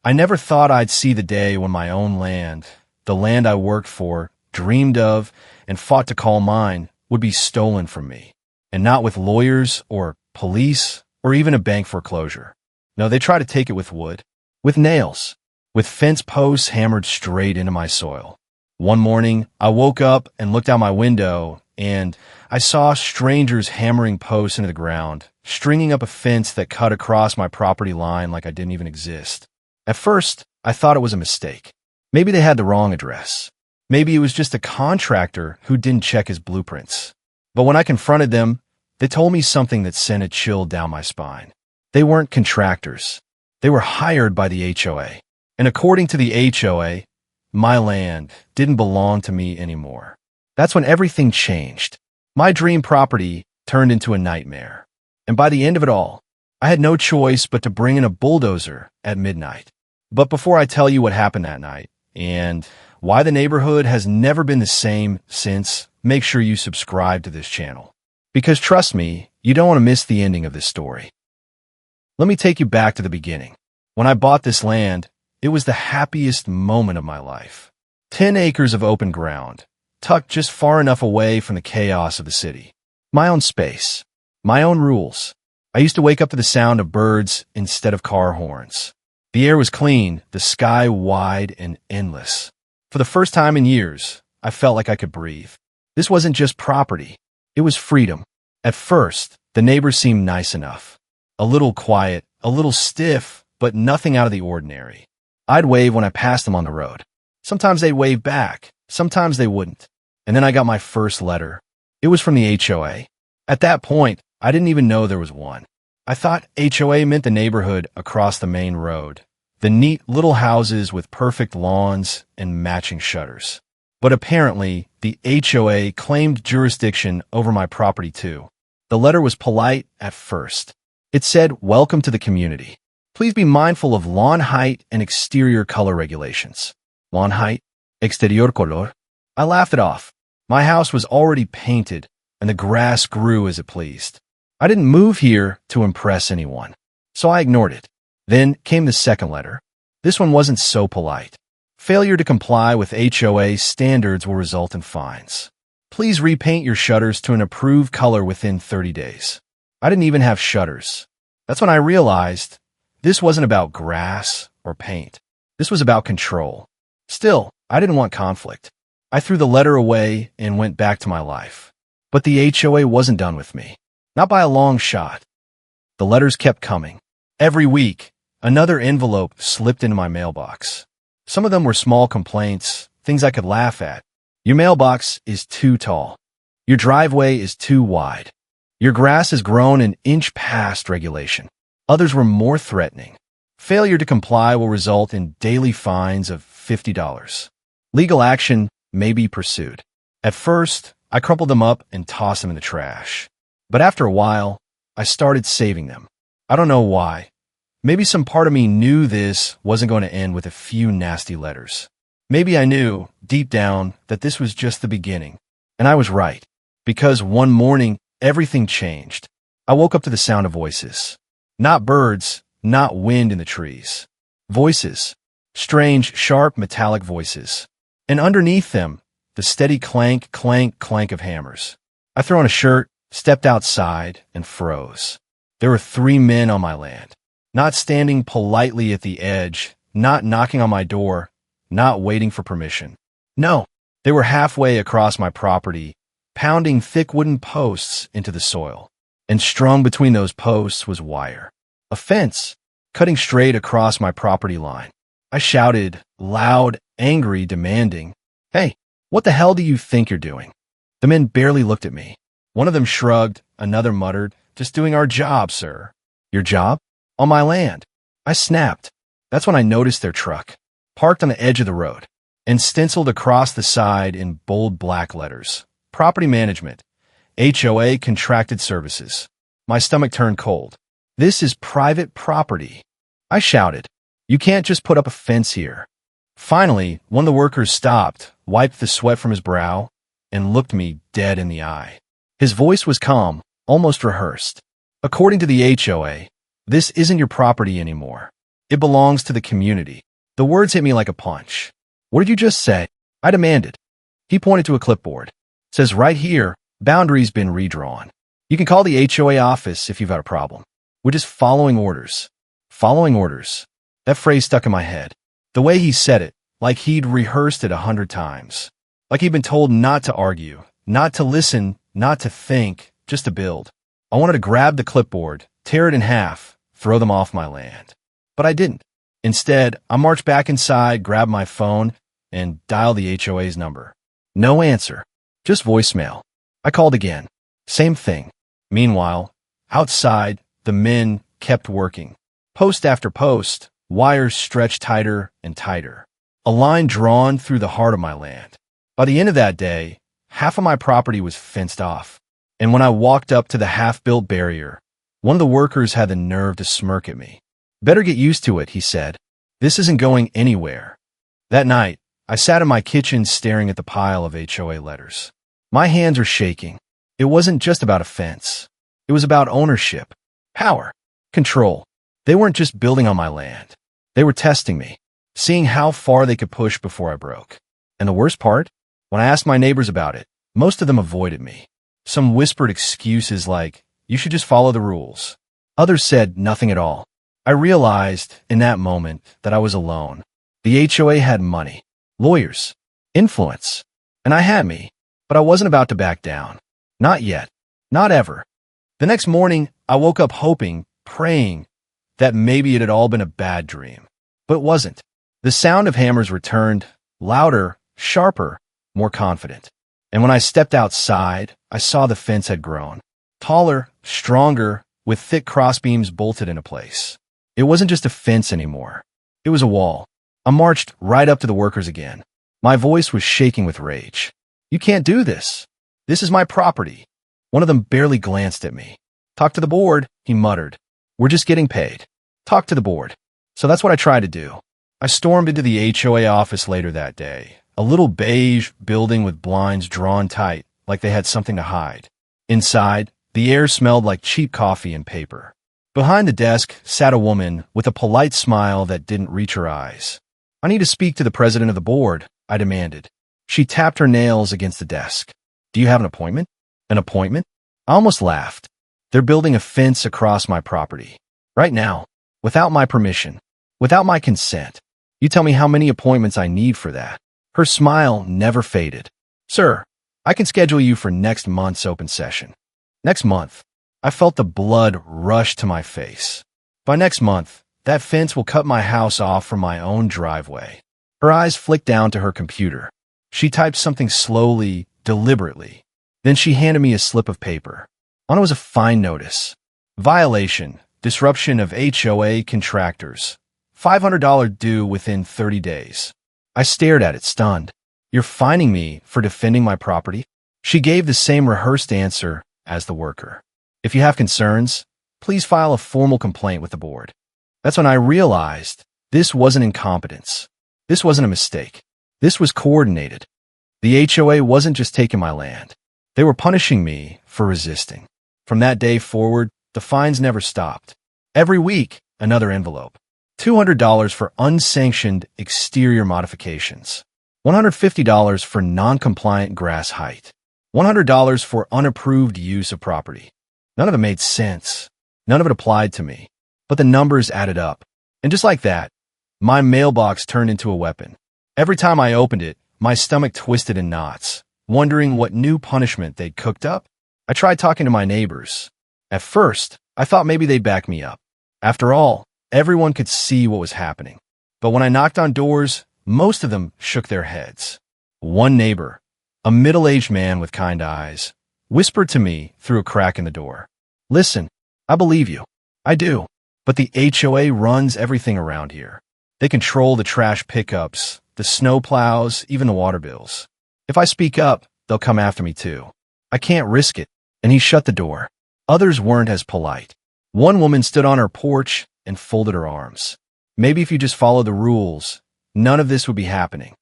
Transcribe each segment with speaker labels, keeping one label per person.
Speaker 1: I never thought I'd see the day when my own land, the land I worked for, dreamed of, and fought to call mine, would be stolen from me. And not with lawyers or police or even a bank foreclosure. No, they try to take it with wood, with nails, with fence posts hammered straight into my soil. One morning, I woke up and looked out my window, and I saw strangers hammering posts into the ground, stringing up a fence that cut across my property line like I didn't even exist. At first, I thought it was a mistake. Maybe they had the wrong address. Maybe it was just a contractor who didn't check his blueprints. But when I confronted them, they told me something that sent a chill down my spine. They weren't contractors. They were hired by the HOA. And according to the HOA, my land didn't belong to me anymore. That's when everything changed. My dream property turned into a nightmare. And by the end of it all, I had no choice but to bring in a bulldozer at midnight. But before I tell you what happened that night, and why the neighborhood has never been the same since, make sure you subscribe to this channel. Because trust me, you don't want to miss the ending of this story. Let me take you back to the beginning. When I bought this land, it was the happiest moment of my life. 10 acres of open ground, tucked just far enough away from the chaos of the city. My own space, my own rules. I used to wake up to the sound of birds instead of car horns. The air was clean, the sky wide and endless. For the first time in years, I felt like I could breathe. This wasn't just property. It was freedom. At first, the neighbors seemed nice enough. A little quiet, a little stiff, but nothing out of the ordinary. I'd wave when I passed them on the road. Sometimes they'd wave back. Sometimes they wouldn't. And then I got my first letter. It was from the HOA. At that point, I didn't even know there was one. I thought HOA meant the neighborhood across the main road. The neat little houses with perfect lawns and matching shutters. But apparently, the HOA claimed jurisdiction over my property too. The letter was polite at first. It said, "Welcome to the community. Please be mindful of lawn height and exterior color regulations." Lawn height? Exterior color? I laughed it off. My house was already painted, and the grass grew as it pleased. I didn't move here to impress anyone, so I ignored it. Then came the second letter. This one wasn't so polite. Failure to comply with HOA standards will result in fines. Please repaint your shutters to an approved color within 30 days. I didn't even have shutters. That's when I realized this wasn't about grass or paint. This was about control. Still, I didn't want conflict. I threw the letter away and went back to my life. But the HOA wasn't done with me. Not by a long shot. The letters kept coming. Every week, another envelope slipped into my mailbox. Some of them were small complaints, things I could laugh at. Your mailbox is too tall. Your driveway is too wide. Your grass has grown an inch past regulation. Others were more threatening. Failure to comply will result in daily fines of $50. Legal action may be pursued. At first, I crumpled them up and tossed them in the trash. But after a while, I started saving them. I don't know why. Maybe some part of me knew this wasn't going to end with a few nasty letters. Maybe I knew, deep down, that this was just the beginning. And I was right. Because one morning, everything changed. I woke up to the sound of voices. Not birds, not wind in the trees. Voices. Strange, sharp, metallic voices. And underneath them, the steady clank, clank, clank of hammers. I threw on a shirt, stepped outside, and froze. There were 3 men on my land. Not standing politely at the edge, not knocking on my door, not waiting for permission. No, they were halfway across my property, pounding thick wooden posts into the soil. And strung between those posts was wire. A fence, cutting straight across my property line. I shouted, loud, angry, demanding, "Hey, what the hell do you think you're doing?" The men barely looked at me. One of them shrugged, another muttered, "Just doing our job, sir." "Your job?" "On my land." I snapped. That's when I noticed their truck, parked on the edge of the road, and stenciled across the side in bold black letters. Property Management, HOA Contracted Services. My stomach turned cold. This is private property. I shouted, "You can't just put up a fence here." Finally, one of the workers stopped, wiped the sweat from his brow, and looked me dead in the eye. His voice was calm, almost rehearsed. "According to the HOA, this isn't your property anymore. It belongs to the community. The words hit me like a punch. What did you just say? I demanded. He pointed to a clipboard. It says right here, boundaries been redrawn. You can call the HOA office if you've got a problem. We're just following orders. Following orders. That phrase stuck in my head. The way he said it, like he'd rehearsed it 100 times. Like he'd been told not to argue, not to listen, not to think, just to build. I wanted to grab the clipboard, tear it in half, throw them off my land. But I didn't. Instead, I marched back inside, grabbed my phone, and dialed the HOA's number. No answer. Just voicemail. I called again. Same thing. Meanwhile, outside, the men kept working. Post after post, wires stretched tighter and tighter. A line drawn through the heart of my land. By the end of that day, half of my property was fenced off. And when I walked up to the half-built barrier, one of the workers had the nerve to smirk at me. Better get used to it, he said. This isn't going anywhere. That night, I sat in my kitchen staring at the pile of HOA letters. My hands were shaking. It wasn't just about a fence. It was about ownership, power, control. They weren't just building on my land. They were testing me, seeing how far they could push before I broke. And the worst part? When I asked my neighbors about it, most of them avoided me. Some whispered excuses like, you should just follow the rules. Others said nothing at all. I realized in that moment that I was alone. The HOA had money, lawyers, influence, and I had me, but I wasn't about to back down. Not yet. Not ever. The next morning, I woke up hoping, praying, that maybe it had all been a bad dream. But it wasn't. The sound of hammers returned, louder, sharper, more confident. And when I stepped outside, I saw the fence had grown. Taller, stronger, with thick crossbeams bolted into place. It wasn't just a fence anymore. It was a wall. I marched right up to the workers again. My voice was shaking with rage. You can't do this. This is my property. One of them barely glanced at me. Talk to the board, he muttered. We're just getting paid. Talk to the board. So that's what I tried to do. I stormed into the HOA office later that day. A little beige building with blinds drawn tight, like they had something to hide. Inside, the air smelled like cheap coffee and paper. Behind the desk sat a woman with a polite smile that didn't reach her eyes. I need to speak to the president of the board, I demanded. She tapped her nails against the desk. Do you have an appointment? An appointment? I almost laughed. They're building a fence across my property. Right now. Without my permission. Without my consent. You tell me how many appointments I need for that. Her smile never faded. Sir, I can schedule you for next month's open session. Next month. I felt the blood rush to my face. By next month, that fence will cut my house off from my own driveway. Her eyes flicked down to her computer. She typed something slowly, deliberately. Then she handed me a slip of paper. On it was a fine notice. Violation, disruption of HOA contractors. $500 due within 30 days. I stared at it, stunned. You're fining me for defending my property? She gave the same rehearsed answer as the worker. If you have concerns, please file a formal complaint with the board. That's when I realized this wasn't incompetence. This wasn't a mistake. This was coordinated. The HOA wasn't just taking my land. They were punishing me for resisting. From that day forward, the fines never stopped. Every week, another envelope. $200 for unsanctioned exterior modifications. $150 for non-compliant grass height. $100 for unapproved use of property. None of it made sense. None of it applied to me. But the numbers added up. And just like that, my mailbox turned into a weapon. Every time I opened it, my stomach twisted in knots, wondering what new punishment they'd cooked up. I tried talking to my neighbors. At first, I thought maybe they'd back me up. After all, everyone could see what was happening. But when I knocked on doors, most of them shook their heads. One neighbor, a middle-aged man with kind eyes, whispered to me through a crack in the door. Listen, I believe you. I do. But the HOA runs everything around here. They control the trash pickups, the snow plows, even the water bills. If I speak up, they'll come after me too. I can't risk it. And he shut the door. Others weren't as polite. One woman stood on her porch and folded her arms. Maybe if you just follow the rules, none of this would be happening.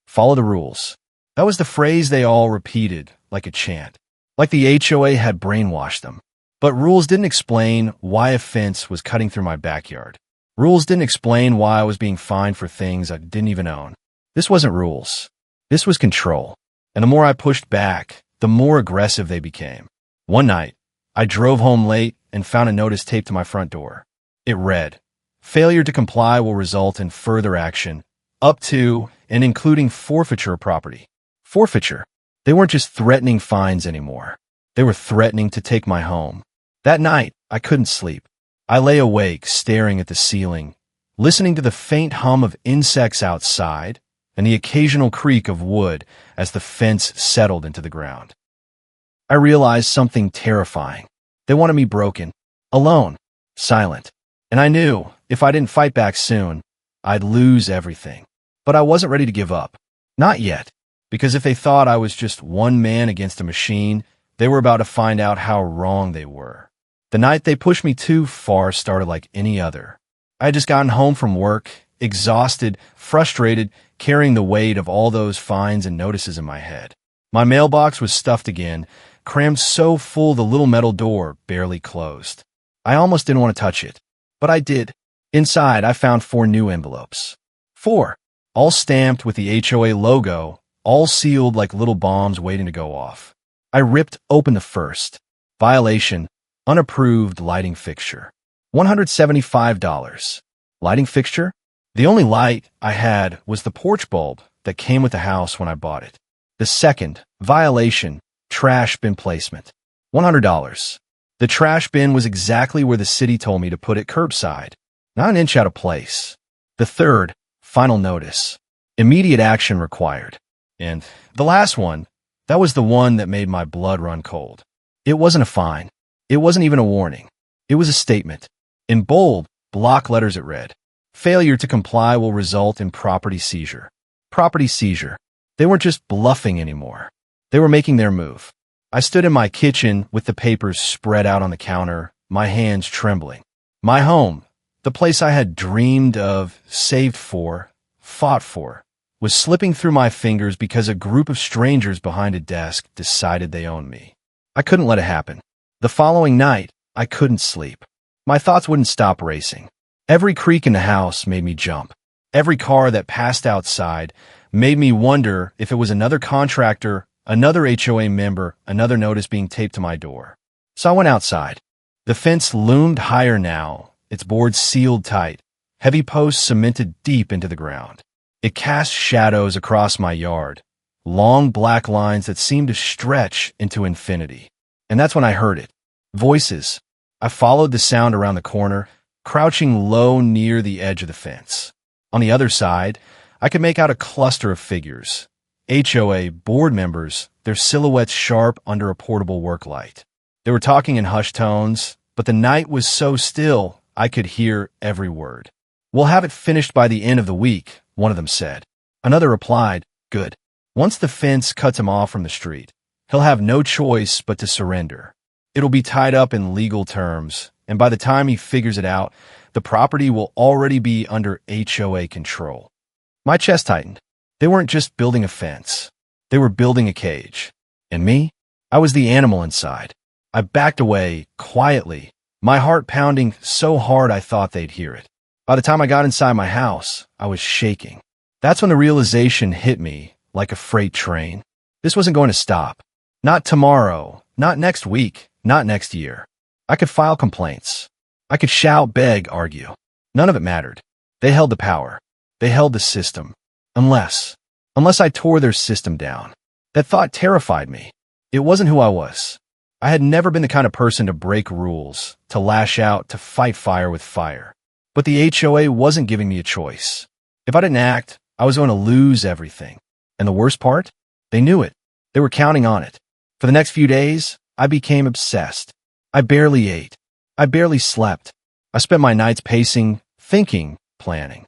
Speaker 1: Follow the rules. That was the phrase they all repeated, like a chant. Like the HOA had brainwashed them. But rules didn't explain why a fence was cutting through my backyard. Rules didn't explain why I was being fined for things I didn't even own. This wasn't rules. This was control. And the more I pushed back, the more aggressive they became. One night, I drove home late and found a notice taped to my front door. It read, "Failure to comply will result in further action, up to and including forfeiture of property." Forfeiture. They weren't just threatening fines anymore. They were threatening to take my home. That night, I couldn't sleep. I lay awake, staring at the ceiling, listening to the faint hum of insects outside and the occasional creak of wood as the fence settled into the ground. I realized something terrifying. They wanted me broken, alone, silent. And I knew if I didn't fight back soon, I'd lose everything. But I wasn't ready to give up. Not yet. Because if they thought I was just one man against a machine, they were about to find out how wrong they were. The night they pushed me too far started like any other. I had just gotten home from work, exhausted, frustrated, carrying the weight of all those fines and notices in my head. My mailbox was stuffed again, crammed so full the little metal door barely closed. I almost didn't want to touch it, but I did. Inside, I found 4 new envelopes. 4, all stamped with the HOA logo, all sealed like little bombs waiting to go off. I ripped open the first. Violation, unapproved lighting fixture. $175. Lighting fixture? The only light I had was the porch bulb that came with the house when I bought it. The second, violation, trash bin placement. $100. The trash bin was exactly where the city told me to put it, curbside, not an inch out of place. The third, final notice. Immediate action required. And the last one, that was the one that made my blood run cold. It wasn't a fine. It wasn't even a warning. It was a statement. In bold, block letters it read, "Failure to comply will result in property seizure." Property seizure. They weren't just bluffing anymore. They were making their move. I stood in my kitchen with the papers spread out on the counter, my hands trembling. My home, the place I had dreamed of, saved for, fought for, was slipping through my fingers because a group of strangers behind a desk decided they owned me. I couldn't let it happen. The following night, I couldn't sleep. My thoughts wouldn't stop racing. Every creak in the house made me jump. Every car that passed outside made me wonder if it was another contractor, another HOA member, another notice being taped to my door. So I went outside. The fence loomed higher now, its boards sealed tight, heavy posts cemented deep into the ground. It cast shadows across my yard, long black lines that seemed to stretch into infinity. And that's when I heard it. Voices. I followed the sound around the corner, crouching low near the edge of the fence. On the other side, I could make out a cluster of figures. HOA board members, their silhouettes sharp under a portable work light. They were talking in hushed tones, but the night was so still I could hear every word. "We'll have it finished by the end of the week," one of them said. Another replied, "Good. Once the fence cuts him off from the street, he'll have no choice but to surrender. It'll be tied up in legal terms, and by the time he figures it out, the property will already be under HOA control." My chest tightened. They weren't just building a fence. They were building a cage. And me? I was the animal inside. I backed away, quietly, my heart pounding so hard I thought they'd hear it. By the time I got inside my house, I was shaking. That's when the realization hit me like a freight train. This wasn't going to stop. Not tomorrow, not next week, not next year. I could file complaints. I could shout, beg, argue. None of it mattered. They held the power. They held the system. Unless I tore their system down. That thought terrified me. It wasn't who I was. I had never been the kind of person to break rules, to lash out, to fight fire with fire. But the HOA wasn't giving me a choice. If I didn't act, I was going to lose everything. And the worst part? They knew it. They were counting on it. For the next few days, I became obsessed. I barely ate. I barely slept. I spent my nights pacing, thinking, planning.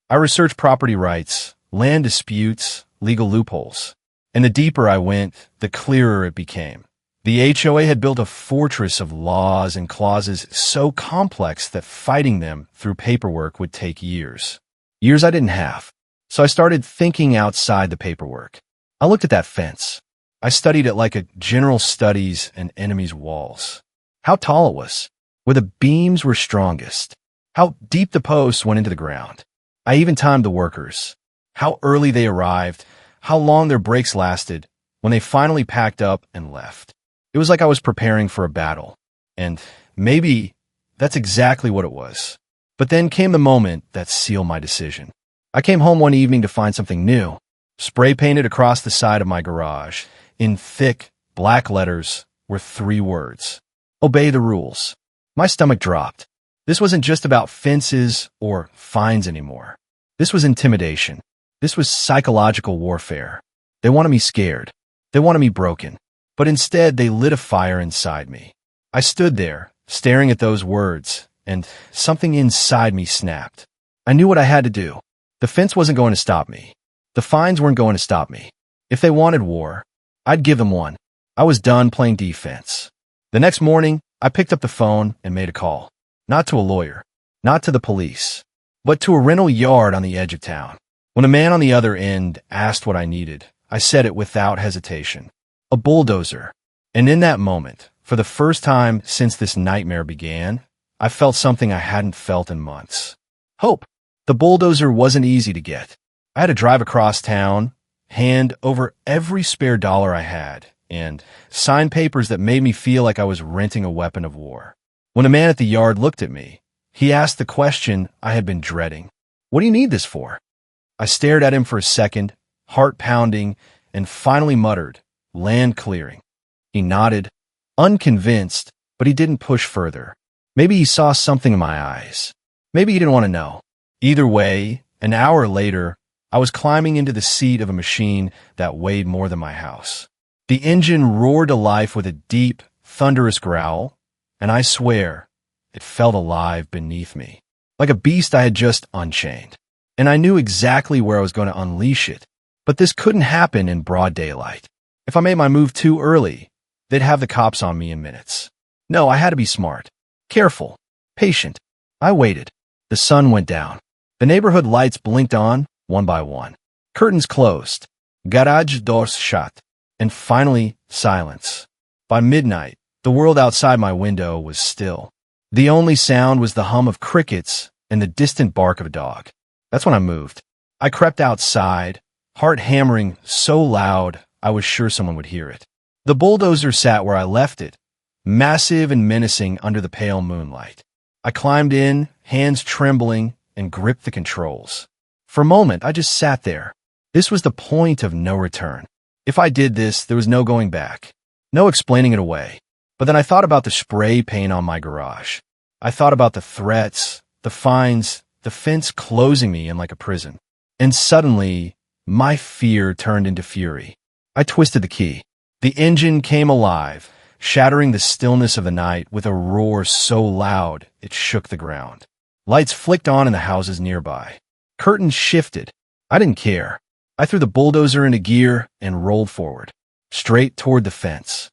Speaker 1: I researched property rights, land disputes, legal loopholes. And the deeper I went, the clearer it became. The HOA had built a fortress of laws and clauses so complex that fighting them through paperwork would take years. Years I didn't have. So I started thinking outside the paperwork. I looked at that fence. I studied it like a general studies an enemy's walls. How tall it was, where the beams were strongest, how deep the posts went into the ground. I even timed the workers, how early they arrived, how long their breaks lasted when they finally packed up and left. It was like I was preparing for a battle, and maybe that's exactly what it was. But then came the moment that sealed my decision. I came home one evening to find something new, spray painted across the side of my garage. In thick, black letters were 3 words: obey the rules. My stomach dropped. This wasn't just about fences or fines anymore. This was intimidation. This was psychological warfare. They wanted me scared. They wanted me broken. But instead, they lit a fire inside me. I stood there, staring at those words, and something inside me snapped. I knew what I had to do. The fence wasn't going to stop me. The fines weren't going to stop me. If they wanted war, I'd give them one. I was done playing defense. The next morning, I picked up the phone and made a call. Not to a lawyer, not to the police, but to a rental yard on the edge of town. When a man on the other end asked what I needed, I said it without hesitation: a bulldozer. And in that moment, for the first time since this nightmare began, I felt something I hadn't felt in months. Hope. The bulldozer wasn't easy to get. I had to drive across town, hand over every spare dollar I had, and sign papers that made me feel like I was renting a weapon of war. When a man at the yard looked at me, he asked the question I had been dreading: "What do you need this for?" I stared at him for a second, heart pounding, and finally muttered, "Land clearing." He nodded, unconvinced, but he didn't push further. Maybe he saw something in my eyes. Maybe he didn't want to know. Either way, an hour later, I was climbing into the seat of a machine that weighed more than my house. The engine roared to life with a deep, thunderous growl, and I swear, it felt alive beneath me, like a beast I had just unchained. And I knew exactly where I was going to unleash it, but this couldn't happen in broad daylight. If I made my move too early, they'd have the cops on me in minutes. No, I had to be smart, careful, patient. I waited. The sun went down. The neighborhood lights blinked on, one by one. Curtains closed. Garage doors shut. And finally, silence. By midnight, the world outside my window was still. The only sound was the hum of crickets and the distant bark of a dog. That's when I moved. I crept outside, heart hammering so loud I was sure someone would hear it. The bulldozer sat where I left it, massive and menacing under the pale moonlight. I climbed in, hands trembling, and gripped the controls. For a moment, I just sat there. This was the point of no return. If I did this, there was no going back, no explaining it away. But then I thought about the spray paint on my garage. I thought about the threats, the fines, the fence closing me in like a prison. And suddenly, my fear turned into fury. I twisted the key. The engine came alive, shattering the stillness of the night with a roar so loud it shook the ground. Lights flicked on in the houses nearby. Curtains shifted. I didn't care. I threw the bulldozer into gear and rolled forward, straight toward the fence.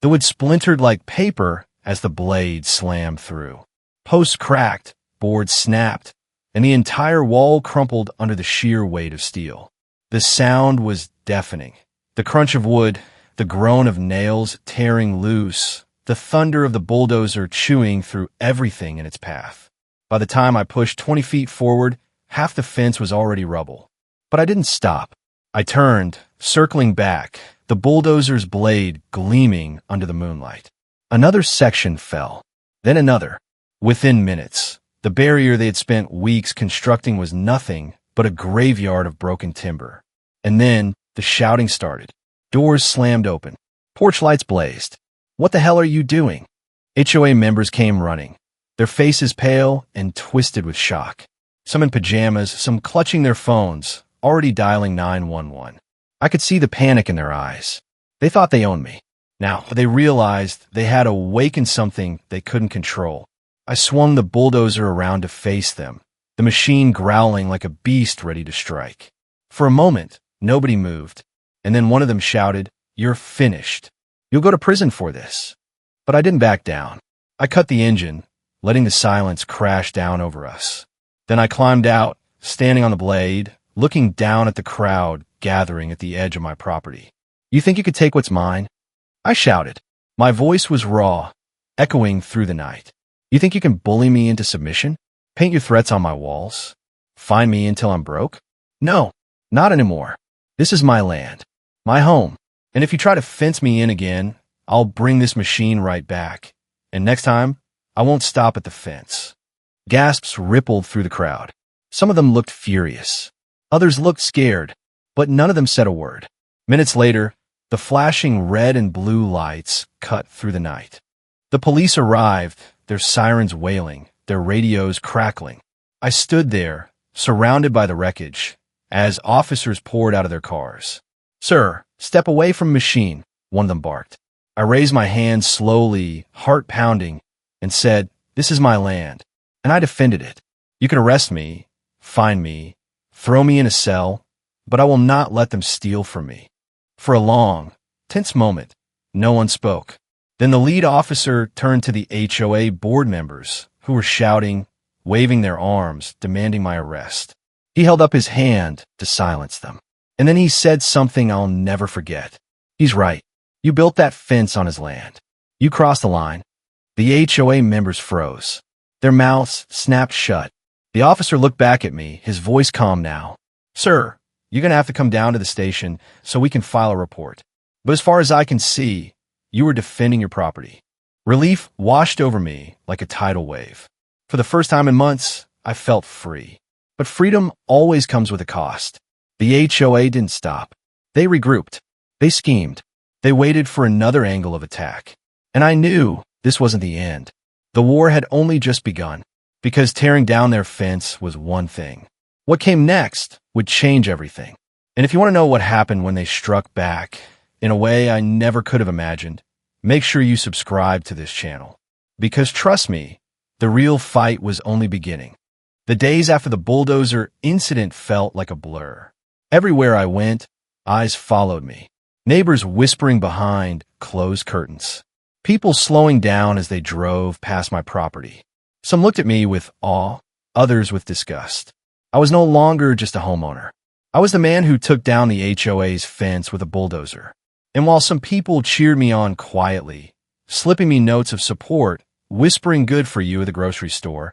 Speaker 1: The wood splintered like paper as the blade slammed through. Posts cracked, boards snapped, and the entire wall crumpled under the sheer weight of steel. The sound was deafening. The crunch of wood, the groan of nails tearing loose, the thunder of the bulldozer chewing through everything in its path. By the time I pushed 20 feet forward, half the fence was already rubble. But I didn't stop. I turned, circling back, the bulldozer's blade gleaming under the moonlight. Another section fell, then another. Within minutes, the barrier they had spent weeks constructing was nothing but a graveyard of broken timber. And then the shouting started. Doors slammed open. Porch lights blazed. "What the hell are you doing?" HOA members came running, their faces pale and twisted with shock. Some in pajamas, some clutching their phones, already dialing 911. I could see the panic in their eyes. They thought they owned me. Now, they realized they had awakened something they couldn't control. I swung the bulldozer around to face them, the machine growling like a beast ready to strike. For a moment, nobody moved, and then one of them shouted, "You're finished. You'll go to prison for this." But I didn't back down. I cut the engine, letting the silence crash down over us. Then I climbed out, standing on the blade, looking down at the crowd gathering at the edge of my property. "You think you could take what's mine?" I shouted. My voice was raw, echoing through the night. "You think you can bully me into submission?" Paint your threats on my walls? Find me until I'm broke? No, not anymore. This is my land, my home. And if you try to fence me in again, I'll bring this machine right back. And next time, I won't stop at the fence. Gasps rippled through the crowd. Some of them looked furious. Others looked scared, but none of them said a word. Minutes later, the flashing red and blue lights cut through the night. The police arrived, their sirens wailing, their radios crackling. I stood there, surrounded by the wreckage, as officers poured out of their cars. "Sir, step away from machine," one of them barked. I raised my hand slowly, heart pounding, and said, "This is my land," and I defended it. You can arrest me, fine me, throw me in a cell, but I will not let them steal from me. For a long, tense moment, no one spoke. Then the lead officer turned to the HOA board members, who were shouting, waving their arms, demanding my arrest. He held up his hand to silence them. And then he said something I'll never forget. "He's right. You built that fence on his land. You crossed the line." The HOA members froze. Their mouths snapped shut. The officer looked back at me, his voice calm now. "Sir, you're going to have to come down to the station so we can file a report. But as far as I can see, you were defending your property." Relief washed over me like a tidal wave. For the first time in months, I felt free. But freedom always comes with a cost. The HOA didn't stop. They regrouped. They schemed. They waited for another angle of attack. And I knew this wasn't the end. The war had only just begun, because tearing down their fence was one thing. What came next would change everything. And if you want to know what happened when they struck back, in a way I never could have imagined, make sure you subscribe to this channel. Because trust me, the real fight was only beginning. The days after the bulldozer incident felt like a blur. Everywhere I went, eyes followed me. Neighbors whispering behind closed curtains. People slowing down as they drove past my property. Some looked at me with awe, others with disgust. I was no longer just a homeowner. I was the man who took down the HOA's fence with a bulldozer. And while some people cheered me on quietly, slipping me notes of support, whispering "good for you" at the grocery store,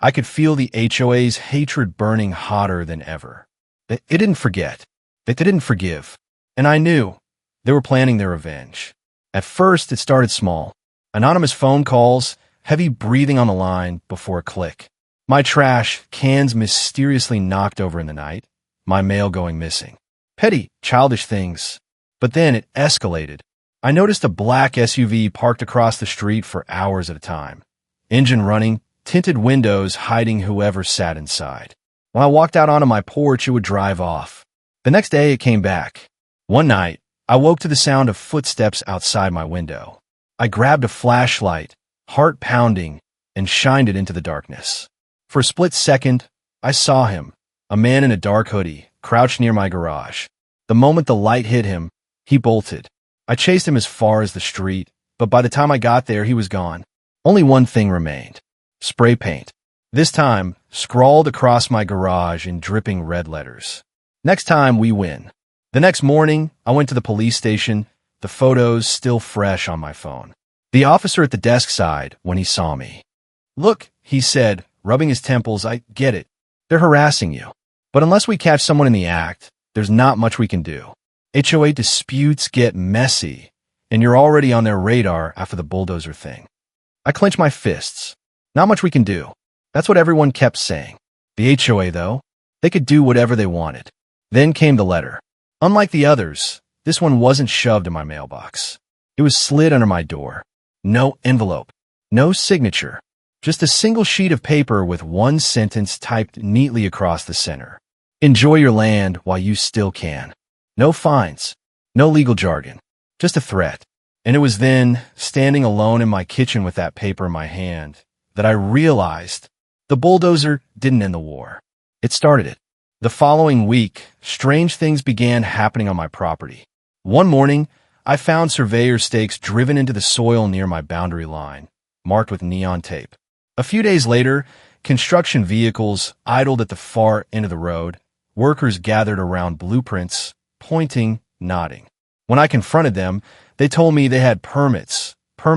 Speaker 1: I could feel the HOA's hatred burning hotter than ever. It didn't forget. They didn't forgive. And I knew they were planning their revenge. At first, it started small. Anonymous phone calls, heavy breathing on the line before a click. My trash cans mysteriously knocked over in the night. My mail going missing. Petty, childish things. But then it escalated. I noticed a black SUV parked across the street for hours at a time. Engine running, tinted windows hiding whoever sat inside. When I walked out onto my porch, it would drive off. The next day, it came back. One night, I woke to the sound of footsteps outside my window. I grabbed a flashlight, heart pounding, and shined it into the darkness. For a split second, I saw him, a man in a dark hoodie, crouched near my garage. The moment the light hit him, he bolted. I chased him as far as the street, but by the time I got there, he was gone. Only one thing remained. Spray paint. This time, scrawled across my garage in dripping red letters. "Next time, we win." The next morning, I went to the police station, the photos still fresh on my phone. The officer at the desk sighed when he saw me. "Look," he said, rubbing his temples, "I get it. They're harassing you. But unless we catch someone in the act, there's not much we can do. HOA disputes get messy, and you're already on their radar after the bulldozer thing." I clenched my fists. Not much we can do. That's what everyone kept saying. The HOA, though, they could do whatever they wanted. Then came the letter. Unlike the others, this one wasn't shoved in my mailbox. It was slid under my door. No envelope. No signature. Just a single sheet of paper with one sentence typed neatly across the center. "Enjoy your land while you still can." No fines. No legal jargon. Just a threat. And it was then, standing alone in my kitchen with that paper in my hand, that I realized the bulldozer didn't end the war. It started it. The following week, strange things began happening on my property. One morning, I found surveyor stakes driven into the soil near my boundary line, marked with neon tape. A few days later, construction vehicles idled at the far end of the road. Workers gathered around blueprints, pointing, nodding. When I confronted them, they told me they had permits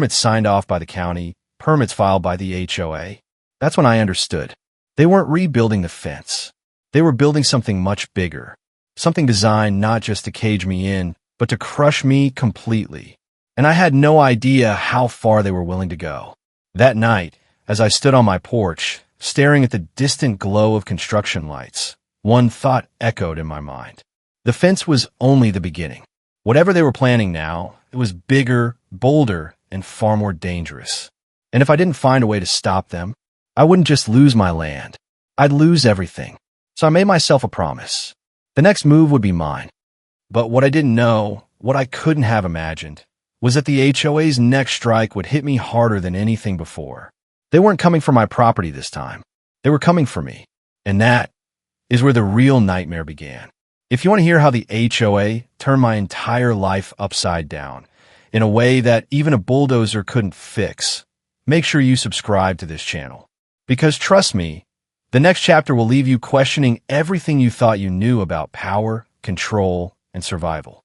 Speaker 1: signed off by the county, permits filed by the HOA. That's when I understood. They weren't rebuilding the fence. They were building something much bigger, something designed not just to cage me in, but to crush me completely. And I had no idea how far they were willing to go. That night, as I stood on my porch, staring at the distant glow of construction lights, one thought echoed in my mind. The fence was only the beginning. Whatever they were planning now, it was bigger, bolder, and far more dangerous. And if I didn't find a way to stop them, I wouldn't just lose my land. I'd lose everything. So I made myself a promise. The next move would be mine. But what I didn't know, what I couldn't have imagined, was that the HOA's next strike would hit me harder than anything before. They weren't coming for my property this time. They were coming for me. And that is where the real nightmare began. If you want to hear how the HOA turned my entire life upside down in a way that even a bulldozer couldn't fix, make sure you subscribe to this channel. Because trust me, the next chapter will leave you questioning everything you thought you knew about power, control, and survival.